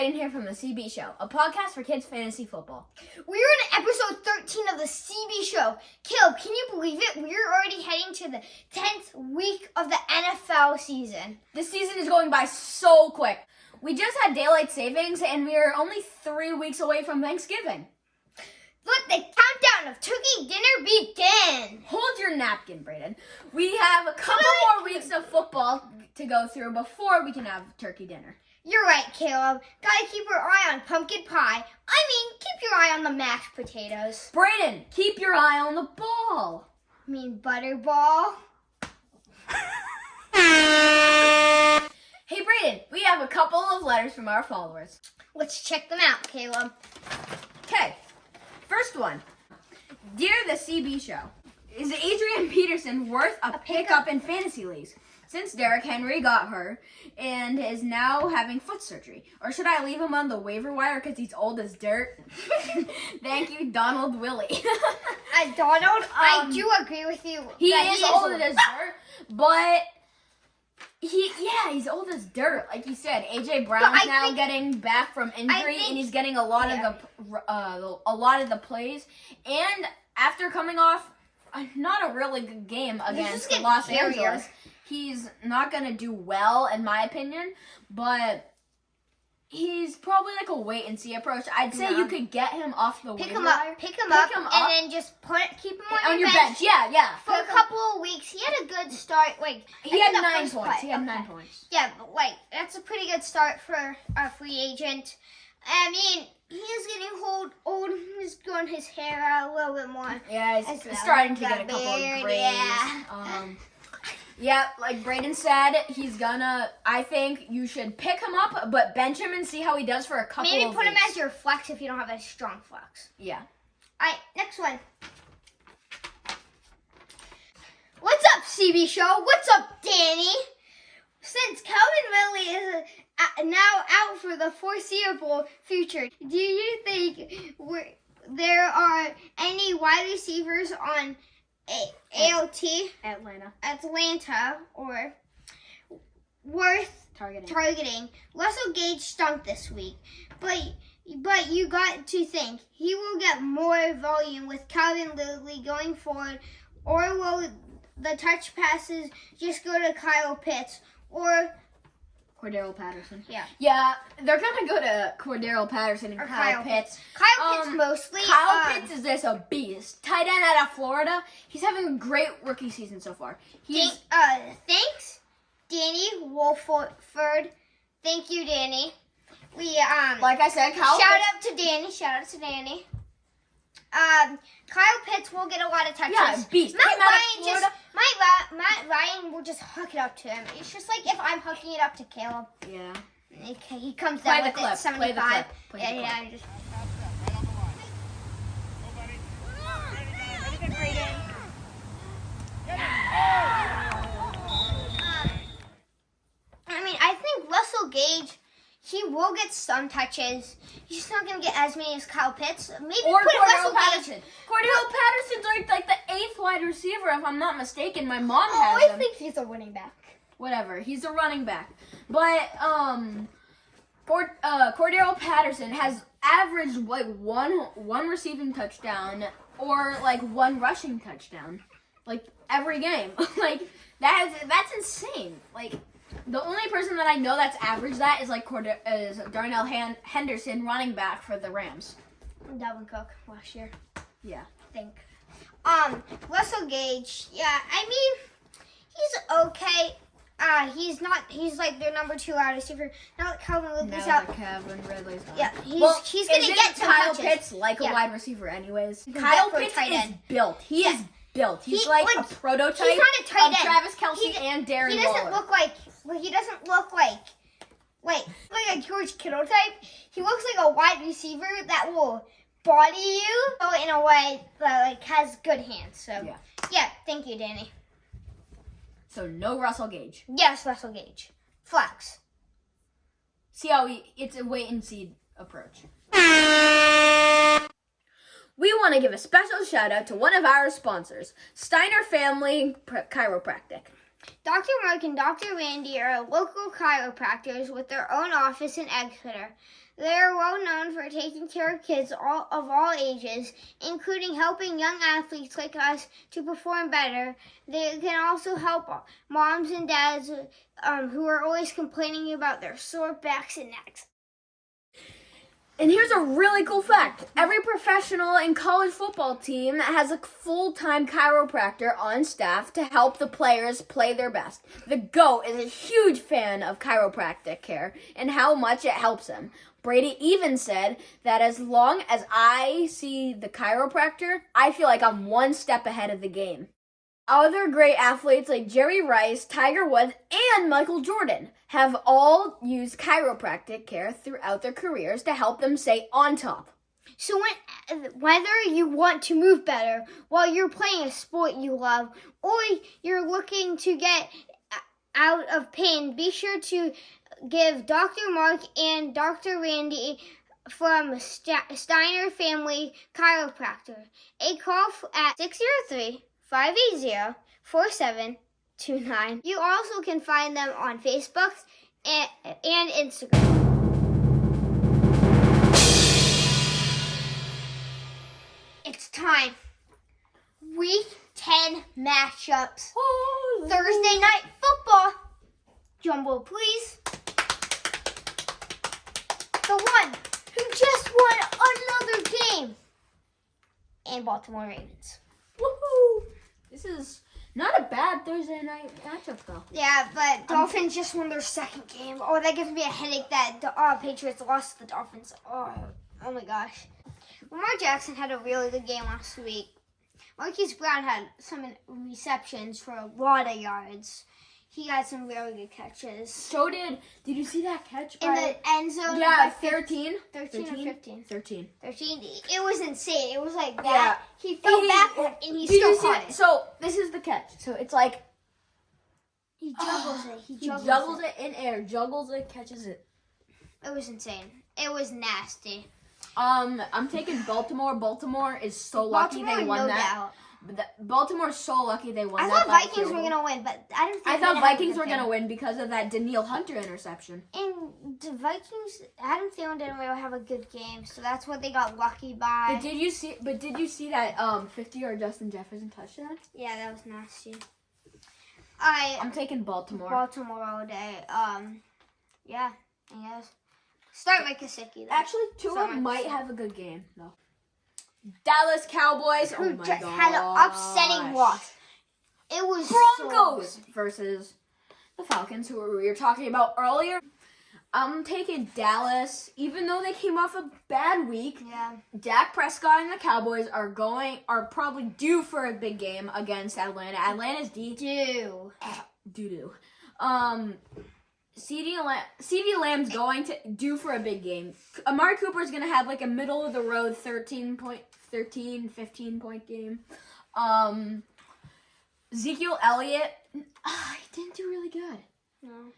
Brayden here from the CB Show, a podcast for kids fantasy football. We're in episode 13 of the CB Show. Caleb, can you believe it? We're already heading to the 10th week of the NFL season. This season is going by so quick. We just had daylight savings and we are only 3 weeks away from Thanksgiving. Let the countdown of turkey dinner begin. Hold your napkin, Brayden. We have a couple more weeks of football to go through before we can have turkey dinner. You're right, Caleb. Gotta keep your eye on pumpkin pie. Keep your eye on the mashed potatoes. Brayden, keep your eye on the ball. Butterball. Hey, Brayden, we have a couple of letters from our followers. Let's check them out, Caleb. Okay, first one. Dear the CB Show, is Adrian Peterson worth a pickup in fantasy leagues? Since Derrick Henry got hurt and is now having foot surgery. Or should I leave him on the waiver wire because he's old as dirt? Thank you, Donald Willie. Donald, I do agree with you. He is old as dirt, but he's old as dirt. Like you said, AJ Brown's now getting back from injury and he's getting a lot of the plays. And after coming off not a really good game against Los Angeles, he's not going to do well, in my opinion, but he's probably like a wait-and-see approach. I'd say you could get him off the waiver wire. Pick him up, and then just keep him on your bench. Yeah. For a couple of weeks, he had a good start. He had 9 points. He had 9 points. Yeah, but that's a pretty good start for a free agent. He's getting old. He's growing his hair out a little bit more. Yeah, he's starting to get a couple of grays. Yeah, like Brayden said, I think you should pick him up, but bench him and see how he does for a couple of weeks. Maybe put him as your flex if you don't have a strong flex. Yeah. All right, next one. What's up, CB Show? What's up, Danny? Since Calvin Ridley is now out for the foreseeable future, do you think there are any wide receivers on Atlanta or worth targeting? Russell Gage stunk this week, but you got to think he will get more volume with Calvin Ridley going forward, or will the touch passes just go to Kyle Pitts or Cordell Patterson? Yeah, they're gonna go to Cordell Patterson and Kyle Pitts. Kyle Pitts mostly. Kyle Pitts is just a beast. Tight end out of Florida. He's having a great rookie season so far. Thanks, Danny Wolford. Thank you, Danny. Like I said, Shout out to Danny. Kyle Pitts will get a lot of touches. Yeah, beast. Matt Ryan will just hook it up to him. It's just like if I'm hooking it up to Caleb. Yeah. He comes down with it 75. Play the clip. I think Russell Gage, he will get some touches. He's just not going to get as many as Kyle Pitts. Maybe or put Cordell Russell Patterson. Cordell Patterson's like the 8th wide receiver, if I'm not mistaken. My mom has him. I think he's a running back. Whatever, he's a running back. But Cordell Patterson has averaged one receiving touchdown or one rushing touchdown, every game. That's insane. The only person that I know that's averaged that is Darnell Henderson, running back for the Rams. Dalvin Cook last year. Yeah. I think. Russell Gage, he's okay. He's their number 2 wide receiver. Now that Calvin Ridley's out. Ridley's out. Yeah, he's going to get some Kyle touches. Pitts a wide receiver anyways. Kyle Pitts is built. He is built. He's a prototype he's not a tight end. of Travis Kelce and Darren He doesn't look like a George Kittle type. He looks like a wide receiver that will body you in a way that has good hands. So yeah, thank you, Danny. So no Russell Gage. Yes, Russell Gage. Flex. See how it's a wait and see approach. We want to give a special shout out to one of our sponsors, Steiner Family Chiropractic. Dr. Mark and Dr. Randy are local chiropractors with their own office in Exeter. They are well known for taking care of kids of all ages, including helping young athletes like us to perform better. They can also help moms and dads who are always complaining about their sore backs and necks. And here's a really cool fact. Every professional and college football team has a full-time chiropractor on staff to help the players play their best. The GOAT is a huge fan of chiropractic care and how much it helps him. Brady even said that as long as I see the chiropractor, I feel like I'm one step ahead of the game. Other great athletes like Jerry Rice, Tiger Woods, and Michael Jordan have all used chiropractic care throughout their careers to help them stay on top. So whether you want to move better while you're playing a sport you love or you're looking to get out of pain, be sure to give Dr. Mark and Dr. Randy from Steiner Family Chiropractor a call at 603-580-4729. You also can find them on Facebook and Instagram. It's time. Week 10 matchups. Thursday night football. Jumbo, please. The one who just won another game. And Baltimore Ravens. Woohoo! This is not a bad Thursday night matchup, though. Yeah, but Dolphins just won their second game. Oh, that gives me a headache that the Patriots lost to the Dolphins. Oh my gosh. Lamar Jackson had a really good game last week. Marquise Brown had some receptions for a lot of yards. He got some really good catches. So did you see that catch in the end zone? Yeah, 13 or 15? 13. 13. It was insane. It was like that. Yeah. He fell backward and he still caught it. So this is the catch. So it's like he juggles it. He juggles it in air, juggles it, catches it. It was insane. It was nasty. I'm taking Baltimore. Baltimore is so lucky they won that. Baltimore's so lucky they won that. I thought Vikings were gonna win, but I thought Vikings were gonna win because of that Danielle Hunter interception. And the Vikings, Adam Thielen didn't really have a good game, so that's what they got lucky by. But did you see that 50-yard Justin Jefferson touchdown? Yeah, that was nasty. I'm taking Baltimore. Baltimore all day. Yeah, I guess. Start Mike Gesicki. Actually, Tua might have a good game though. Dallas Cowboys who just had an upsetting loss. It was Broncos versus the Falcons, who we were talking about earlier. I'm taking Dallas, even though they came off a bad week. Yeah. Dak Prescott and the Cowboys are probably due for a big game against Atlanta. Atlanta's due. CeeDee Lamb's going to due for a big game. Amari Cooper's going to have like a middle of the road 15 point game. Ezekiel Elliott, he didn't do really good. No.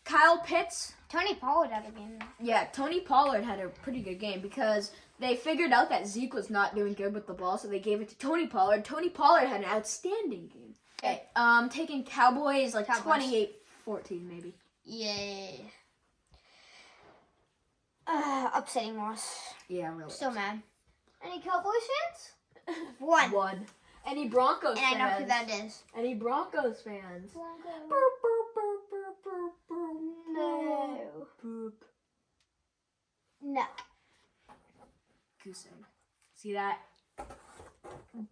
Kyle Pitts. Tony Pollard had a game. Yeah, Tony Pollard had a pretty good game because they figured out that Zeke was not doing good with the ball, so they gave it to Tony Pollard. Tony Pollard had an outstanding game. Okay, taking Cowboys 28-14 maybe. Yeah. Upsetting loss. Yeah, really. So mad. Any Cowboys fans? One. Any Broncos fans? And I know who that is. Any Broncos fans? No. Poop. No. Goose egg. See that?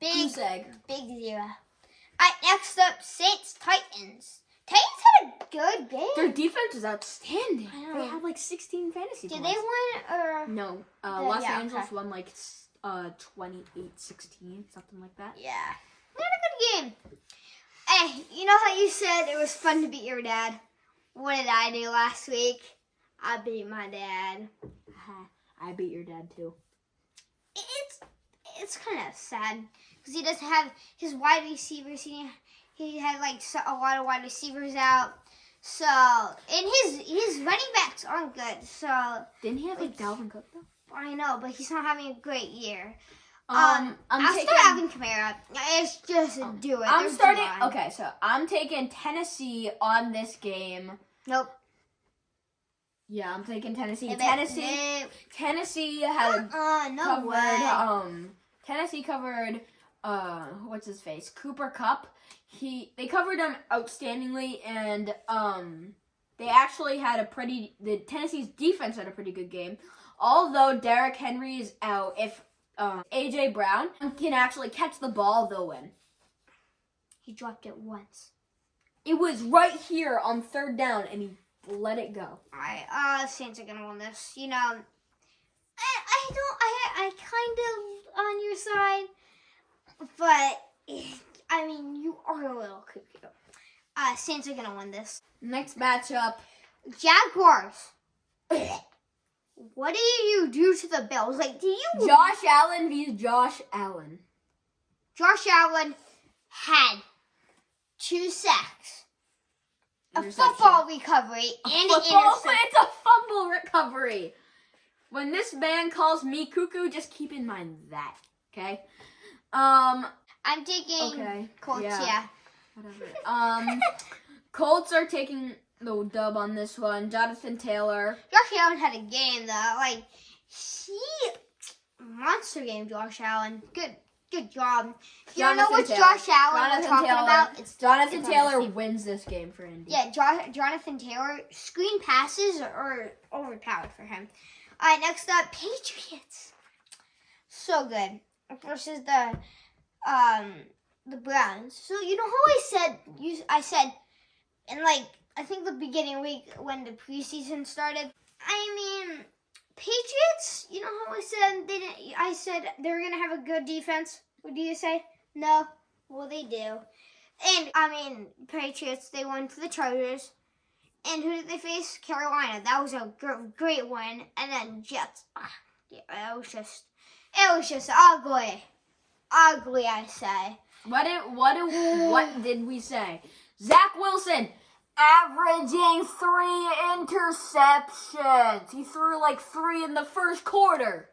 Big Goose egg. Big 0. Alright, next up, Saints Titans. Titans had a good game. Their defense is outstanding. They had 16 fantasy points. Did they win or no? Los Angeles won 28-16, something like that. Yeah. They had a good game. Hey, you know how you said it was fun to beat your dad? What did I do last week? I beat my dad. I beat your dad too. It's kind of sad because he doesn't have his wide receivers. He had a lot of wide receivers out. So, and his running backs aren't good. So didn't he have Dalvin Cook though? I know, but he's not having a great year. I'll start having Kamara. It's just do it. Okay, so I'm taking Tennessee on this game. Nope. Yeah, I'm taking Tennessee. No. Tennessee had no way. Tennessee covered what's his face? Cooper Kupp. They covered him outstandingly, and they actually had the Tennessee's defense had a pretty good game. Although Derrick Henry is out, if AJ Brown can actually catch the ball, they'll win. He dropped it once. It was right here on 3rd down, and he let it go. Saints are gonna win this. You know, I kind of on your side, but I mean, you are a little cuckoo. Saints are gonna win this. Next matchup, Jaguars. What did you do to the Bills? Like, did you? Josh Allen vs. Josh Allen. Josh Allen had 2 sacks, a football recovery, and an interception. It's a fumble recovery. When this man calls me cuckoo, just keep in mind that, okay? I'm taking Colts, yeah. Whatever. Colts are taking the dub on this one. Jonathan Taylor. Josh Allen had a game, though. Like, monster game, Josh Allen. Good job. You don't know what Josh Allen we're talking about? It's Jonathan Taylor wins this game for Indy. Yeah, Jonathan Taylor, screen passes are overpowered for him. All right, next up, Patriots. So good. Versus the Browns. So, you know how I said, in like, I think the beginning week when the preseason started, I mean, Patriots, you know how I said they were going to have a good defense? What do you say? No? Well, they do. And, I mean, Patriots, they won to the Chargers. And who did they face? Carolina. That was a great win. And then Jets. It was just ugly. Ugly, I say. What did we say? Zach Wilson averaging 3 interceptions. He threw like 3 in the first quarter.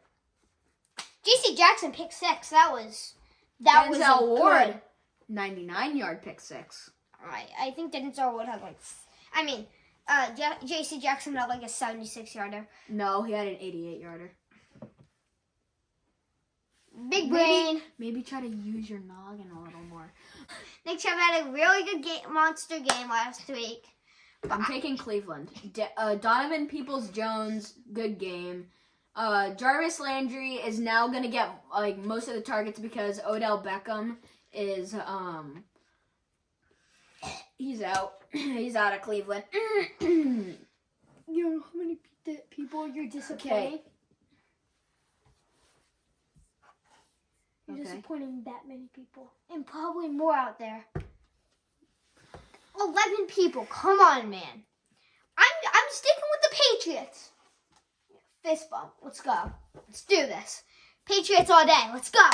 J.C. Jackson pick 6. That was Denzel Ward, 99-yard pick 6. I think Denzel Ward had J.C. Jackson had like a 76-yarder. No, he had an 88-yarder. Big brain. Maybe try to use your noggin a little more. Nick Chubb had a really good monster game last week. I'm taking Cleveland. Donovan Peoples-Jones, good game. Jarvis Landry is now going to get like most of the targets because Odell Beckham is he's out. He's out of Cleveland. You don't know how many people you're disappointing. You're disappointing that many people. And probably more out there. 11 people. Come on, man. I'm sticking with the Patriots. Fist bump. Let's go. Let's do this. Patriots all day. Let's go.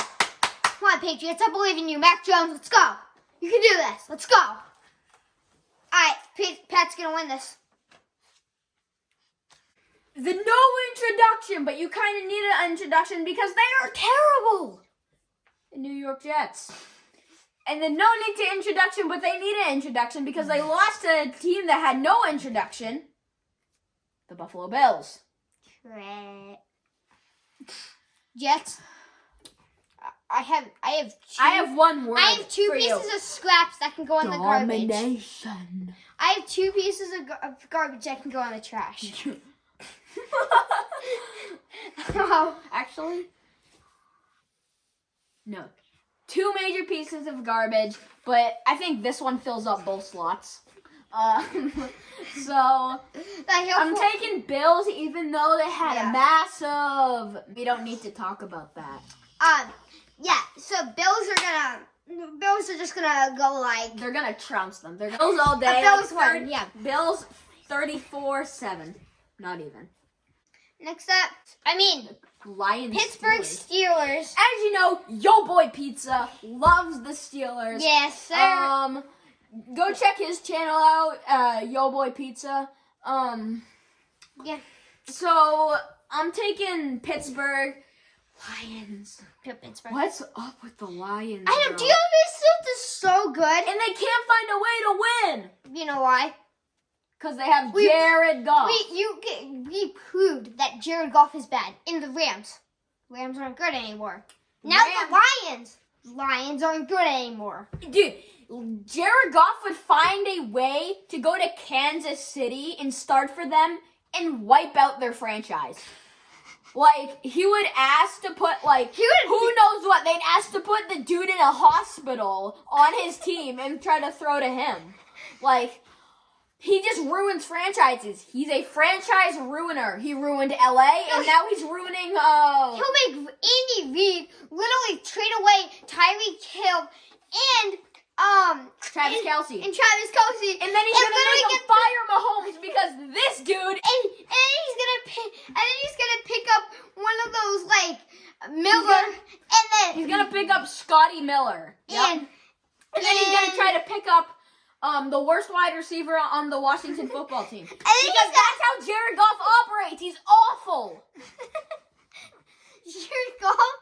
Come on, Patriots. I believe in you. Mac Jones, let's go. You can do this. Let's go. All right, Pat's going to win this. The no introduction, but you kind of need an introduction because they are terrible. The New York Jets. And the no need to introduction, but they need an introduction because they lost to a team that had no introduction. The Buffalo Bills. Jets. I have one word. I have 2 pieces of scraps that can go in the garbage. Domination. I have 2 pieces of garbage that can go in the trash. Actually, no. 2 major pieces of garbage, but I think this one fills up both slots. So I'm taking Bills, even though they had a massive. We don't need to talk about that. Yeah. So Bills are just gonna go like. They're gonna trounce them. They're Bills all day. Bills win. Yeah. Bills 34-7. Not even. Next up, Lions. Pittsburgh Steelers. As you know, Yo Boy Pizza loves the Steelers. Yes, sir. Go check his channel out, Yo Boy Pizza. Yeah. So I'm taking Pittsburgh Lions. Pittsburgh. What's up with the Lions? I know. Do you know this stuff is so good, and they can't find a way to win. You know why? Because they have Jared Goff. We proved that Jared Goff is bad in the Rams. Rams aren't good anymore. Now the Lions. Lions aren't good anymore. Dude, Jared Goff would find a way to go to Kansas City and start for them and wipe out their franchise. Like, he would ask to put, like, who knows what. They'd ask to put the dude in a hospital on his team and try to throw to him. Like, he just ruins franchises. He's a franchise ruiner. He ruined LA, and now he's ruining, He'll make Andy Reid literally trade away Tyreek Hill and, Travis Kelce. And Travis Kelce. And then he's going to fire Mahomes because this dude... And then he's gonna pick up one of those, like, Miller, and then... He's going to pick up Scotty Miller. And then he's going to try to pick up the worst wide receiver on the Washington football team. Because that's how Jared Goff operates. He's awful. Jared Goff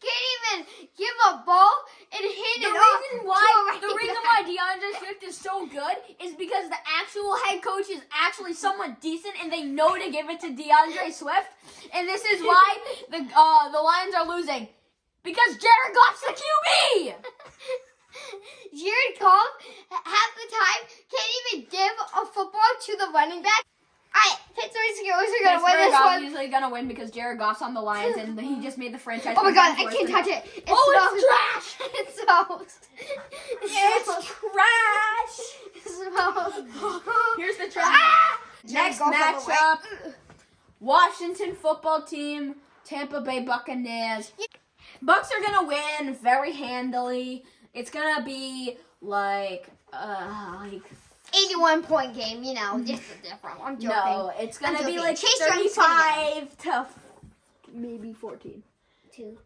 can't even give a ball and hand it off. The reason why DeAndre Swift is so good is because the actual head coach is actually somewhat decent and they know to give it to DeAndre Swift. And this is why the Lions are losing. Because Jared Goff's the QB! Jared Goff, half the time, can't even give a football to the running back. Pittsburgh's Steelers are going to win this one. Usually going to win because Jared Goff's on the Lions and he just made the franchise. Oh my god, I can't touch it. It's trash! It smells. It's trash! It smells. Here's the trash. Next matchup, Washington football team, Tampa Bay Buccaneers. Bucs are going to win very handily. It's going to be like 81-point game, you know, just different. I'm joking. No, it's going to be like 35 to maybe 14. Chase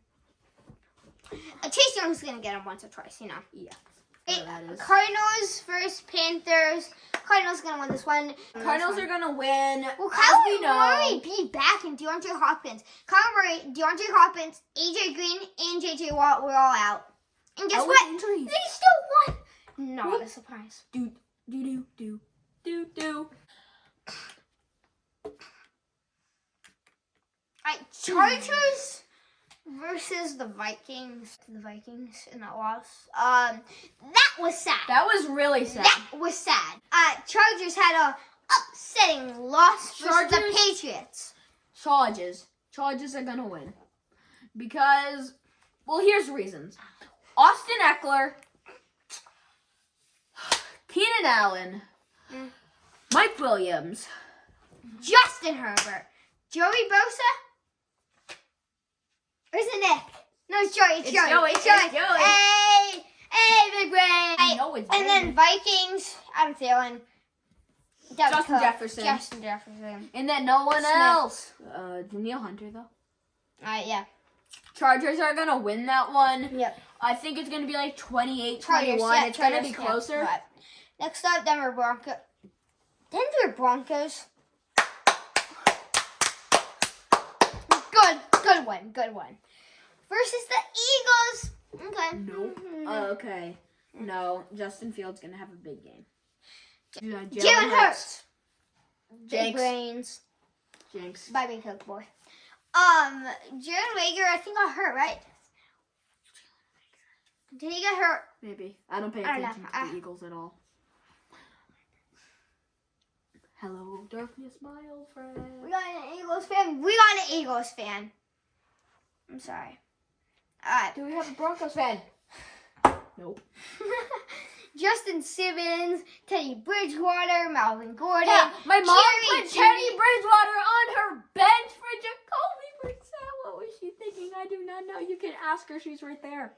Young's going to get him once or twice, you know. Yeah. Cardinals versus Panthers. Cardinals going to win this one. Cardinals are going to win. Well, Kyler Murray be back and DeAndre Hopkins. Kyler Murray, DeAndre Hopkins, AJ Green, and JJ Watt were all out. And guess what? Injuries. They still won. Not a surprise. Do. Chargers versus the Vikings. The Vikings in that loss. That was sad. That was really sad. That was sad. Chargers had a upsetting loss versus the Patriots. Chargers are gonna win because, well, here's the reasons. Austin Eckler, Keenan Allen, Mike Williams, Justin Herbert, Joey Bosa, or is it Nick? No, it's Joey. It's Joey. Hey, big brain. No, it's and then Vikings, Adam Thielen, Justin Jefferson. And then no one else. Danielle Hunter, though. Yeah. Chargers are going to win that one. Yep. I think it's going to be like 28-21. Yeah, it's going to be closer. Yeah. Right. Next up, Denver Broncos. Good one. Versus the Eagles. Okay. Nope. Okay. No, Justin Fields going to have a big game. Jalen Hurts. Big brains. Jinx. Bye, big cook boy. Jalen Rager, I think got hurt, right? Did he get hurt? Maybe. I don't pay attention to the Eagles at all. Hello, darkness, my old friend. We got an Eagles fan. I'm sorry. Alright. Do we have a Broncos fan? Nope. Justin Simmons, Teddy Bridgewater, Melvin Gordon. Yeah, my mom put Teddy Bridgewater on her bench for Jacoby Brissett. What was she thinking? I do not know. You can ask her. She's right there.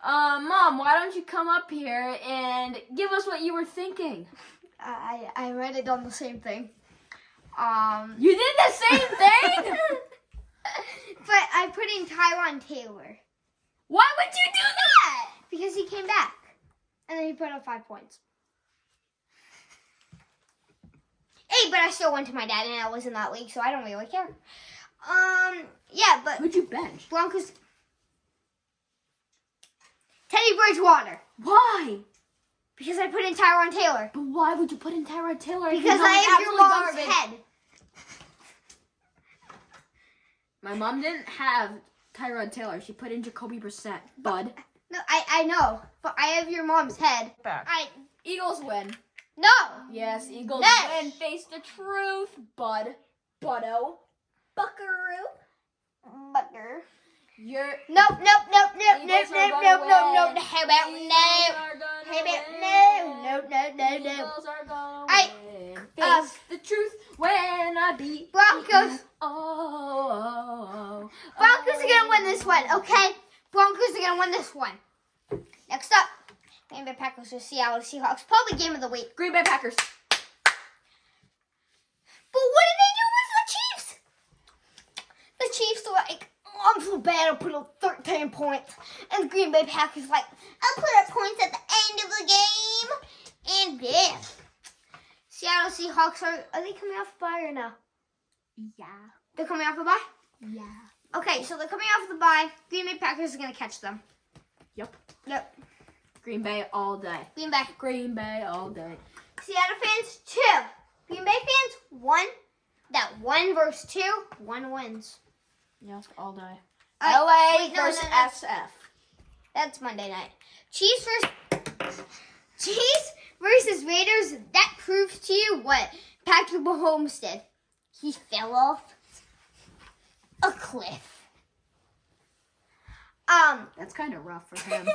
Mom, why don't you come up here and give us what you were thinking? I read it on the same thing. You did the same thing? But I put in Tyron Taylor. Why would you do that? Because he came back. And then he put up 5 points. Hey, but I still went to my dad and I was in that league, so I don't really care. Yeah, but... Who'd you bench? Broncos... Teddy Bridgewater. Why? Because I put in Tyrod Taylor. But why would you put in Tyrod Taylor? Because I have your mom's head. My mom didn't have Tyrod Taylor. She put in Jacoby Brissett, bud. No, I know. But I have your mom's head. Back. Eagles win. No. Yes, Eagles win. Face the truth, bud. Buddo. Buckaroo. Bucker. You're... Nope. How about no? How about no? Eagles are gonna Alright, win. Face the truth when I beat Broncos. Oh. Broncos are gonna win this one, okay? Broncos are gonna win this one. Next up, Green Bay Packers or Seattle Seahawks. Probably game of the week. Green Bay Packers. But what did they do with the Chiefs? The Chiefs are like, oh, I'm so bad, I'll put up 13 points. And the Green Bay Packers like, I'll put up points at the end of the game. And yeah. Seattle Seahawks, are they coming off a bye or no? Yeah. They're coming off a bye? Yeah. Okay, so they're coming off the bye. Green Bay Packers are going to catch them. Yep. Green Bay all day. Bay. Green Bay all day. Seattle fans, 2. Green Bay fans, 1. That 1 versus 2, 1 wins. Yep, all day. Right, LA versus SF. That's Monday night. Chiefs versus Raiders. That proves to you what Patrick Mahomes did. He fell off a cliff. That's kind of rough for him.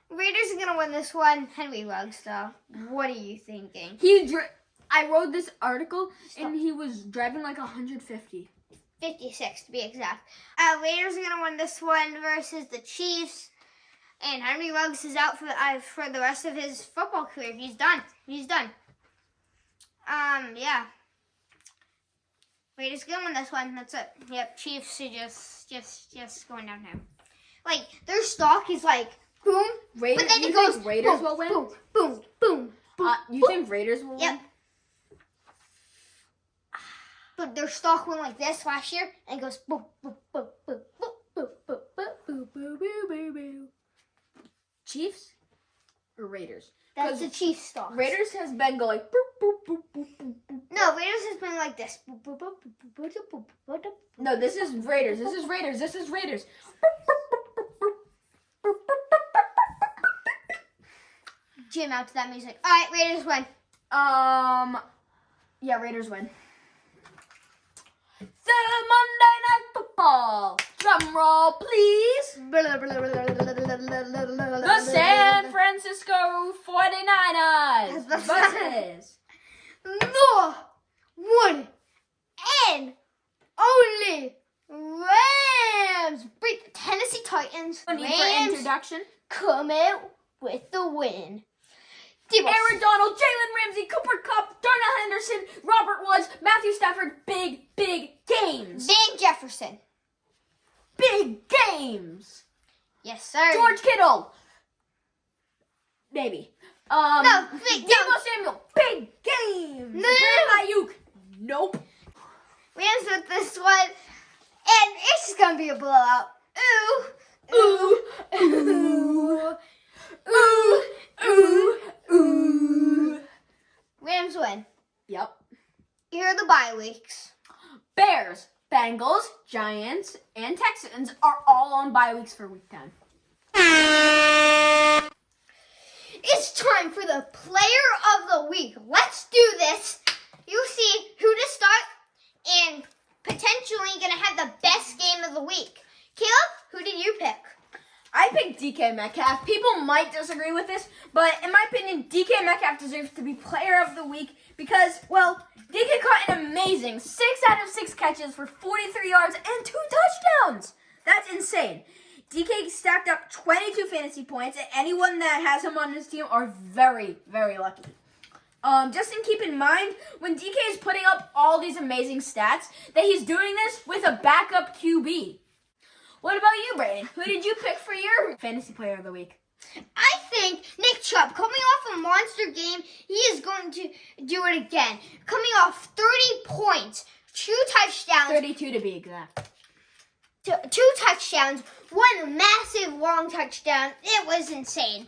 Raiders are gonna win this one. Henry Ruggs, though. What are you thinking? I wrote this article and he was driving like 150. 56 to be exact. Raiders are gonna win this one versus the Chiefs. And Henry Ruggs is out for the rest of his football career. He's done. Yeah. Raiders gonna win this one. That's it. Yep. Chiefs are just going down here. Like their stock is like boom. Raiders, but then it goes. goes Raiders boom, will win. Boom, boom, boom, boom. You boom. think Raiders will win? Yep. But their stock went like this last year, and it goes boom, boom, boom, boom, boom, boom, boom, boom, boom, boom, boom, boom. Chiefs or Raiders? That's the Chiefs stock. Raiders has been going boop, boop, boop, boop, boop, boop. No, Raiders has been like this. Boop, boop, boop, boop, boop, boop, boop, boop. No, this is Raiders. This is Raiders. This is Raiders. Jim out to that music. All right, Raiders win. Yeah, Raiders win. The Monday Night Football. Drum roll, please. The San Francisco 49ers versus the one and only Rams beat the Tennessee Titans. No need for introduction. Come out with the win. Aaron Donald, Jalen Ramsey, Cooper Kupp, Darnell Henderson, Robert Woods, Matthew Stafford. Big games. Van Jefferson. Big games. Yes, sir. George Kittle. Maybe. No, Deebo Samuel. Big games. No. Brandon Ayuk. Nope. Rams with this one. And it's just going to be a blowout. Ooh. Ooh. Ooh. Ooh. Ooh. Ooh. Rams win. Yep. Here are the bye weeks. Bears, Bengals, Giants, and Texans are all on bye weeks for week 10. It's time for the player of the week. Let's do this. You see who to start and potentially going to have the best game of the week. Caleb, who did you pick? I picked DK Metcalf. People might disagree with this, but in my opinion, DK Metcalf deserves to be player of the week because, well, DK caught an amazing 6 out of 6 catches for 43 yards and 2 touchdowns. That's insane. DK stacked up 22 fantasy points, and anyone that has him on his team are very, very lucky. Just keep in mind, when DK is putting up all these amazing stats, that he's doing this with a backup QB. What about you, Brayden? Who did you pick for your fantasy player of the week? I think Nick Chubb, coming off a monster game, he is going to do it again. Coming off 30 points, 2 touchdowns. 32 to be exact. 2 touchdowns, 1 massive long touchdown. It was insane.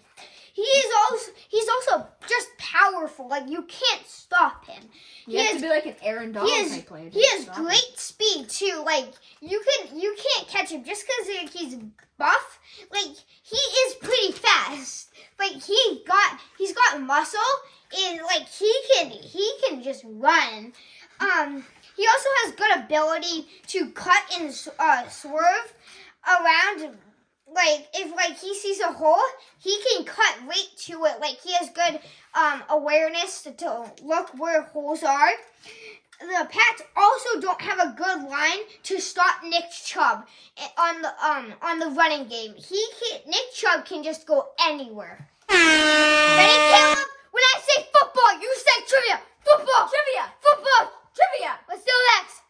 he's also just powerful. Like, you can't stop him. You have to be like an Aaron Donald type player. He has great speed too. Like, you can't catch him just because he's buff. Like, he is pretty fast. Like, he's got muscle, and like he can just run. He also has good ability to cut and swerve around. Like, if like he sees a hole, he can cut right to it. Like, he has good awareness to look where holes are. The Pats also don't have a good line to stop Nick Chubb on the running game. Nick Chubb can just go anywhere. Ready, Caleb? When I say football, you say trivia. Football. Trivia. Football. Trivia. Let's do next.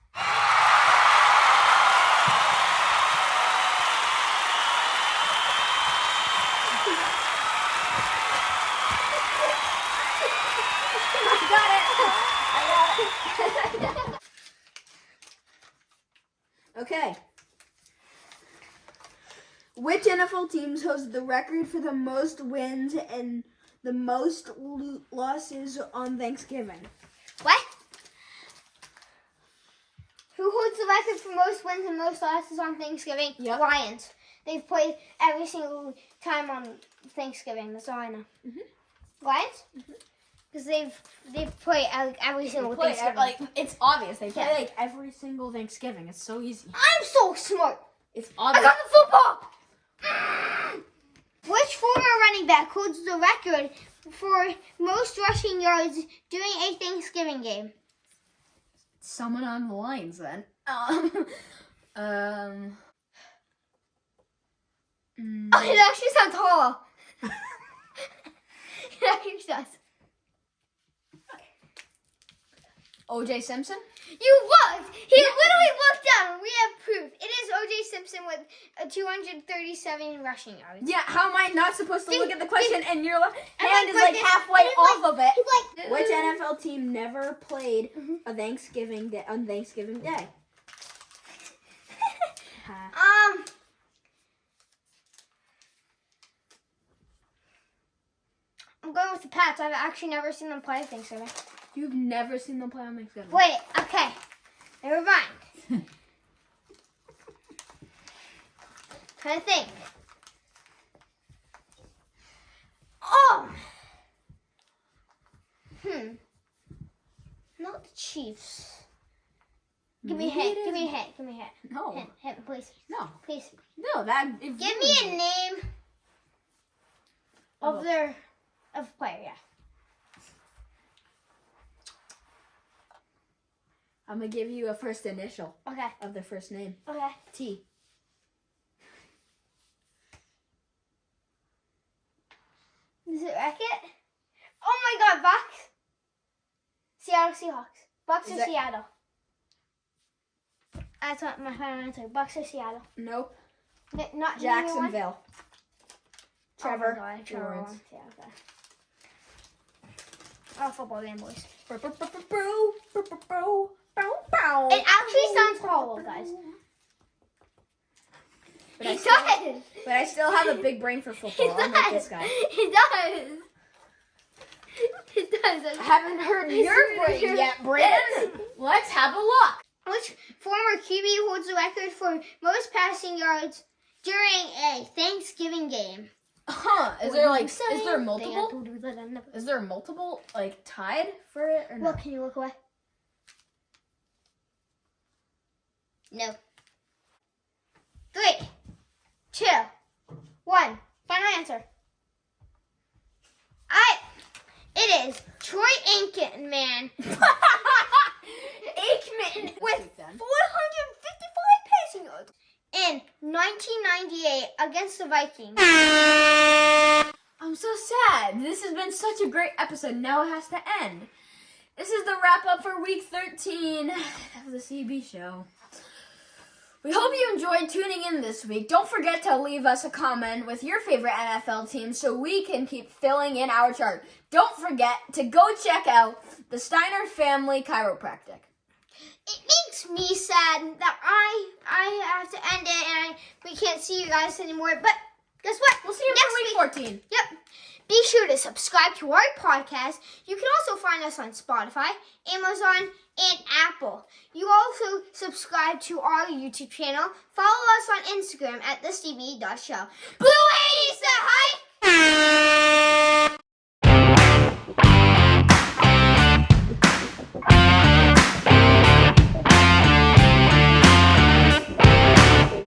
Okay. Which NFL teams holds the record for the most wins and the most losses on Thanksgiving? What? Who holds the record for most wins and most losses on Thanksgiving? Yep. Lions. They've played every single time on Thanksgiving. That's all I know. Mm-hmm. Lions? Because they've played every single Thanksgiving. Like, it's obvious. They play like every single Thanksgiving. It's so easy. I'm so smart. It's I obvious. got the football. Which former running back holds the record for most rushing yards during a Thanksgiving game? Someone on the Lions then. Oh, it actually sounds tall. It actually does. O.J. Simpson? You looked. He literally looked down. We have proof. It is O.J. Simpson with 237 rushing yards. Yeah, how am I not supposed to look at the question and your hand is like like this, halfway off of it? He's like, Which NFL team never played a Thanksgiving Day on Thanksgiving Day? I'm going with the Pats. I've actually never seen them play Thanksgiving. You've never seen them play on Thanksgiving. Wait, okay. Never mind. Trying to think. Oh! Not the Chiefs. Give me a hint. Give me a hint. Give me a hint. No. Hint, please. No. Please. No, that... Give me a name of player, yeah. I'm going to give you a first initial Okay. of their first name. Okay. T. Is it Racket? Oh my God, Bucks. Seattle Seahawks. Bucks or Seattle? That's what my final answer. Bucks or Seattle? Nope. Not Jacksonville. Trevor. Trevor Lawrence. Yeah, okay. Oh, football game, boys. It actually sounds hollow, guys. But It does. But I still have a big brain for football. I'm like this guy. It does. It does. I haven't heard your brain yet, Brayden. Let's have a look. Which former QB holds the record for most passing yards during a Thanksgiving game? Is there multiple? Is there multiple, like, tied for it or no? Look, can you look away? No. 3, 2, 1. Final answer. It is Troy Aikman. Aikman with 455 passing yards in 1998 against the Vikings. I'm so sad. This has been such a great episode. Now it has to end. This is the wrap up for week 13 of the CB show. We hope you enjoyed tuning in this week. Don't forget to leave us a comment with your favorite NFL team so we can keep filling in our chart. Don't forget to go check out the Steiner Family Chiropractic. It makes me sad that I have to end it and we can't see you guys anymore. But guess what? We'll see you for week 14. Yep. Be sure to subscribe to our podcast. You can also find us on Spotify, Amazon, and Apple. You also subscribe to our YouTube channel. Follow us on Instagram at thestv.show. Blue 80 said hi.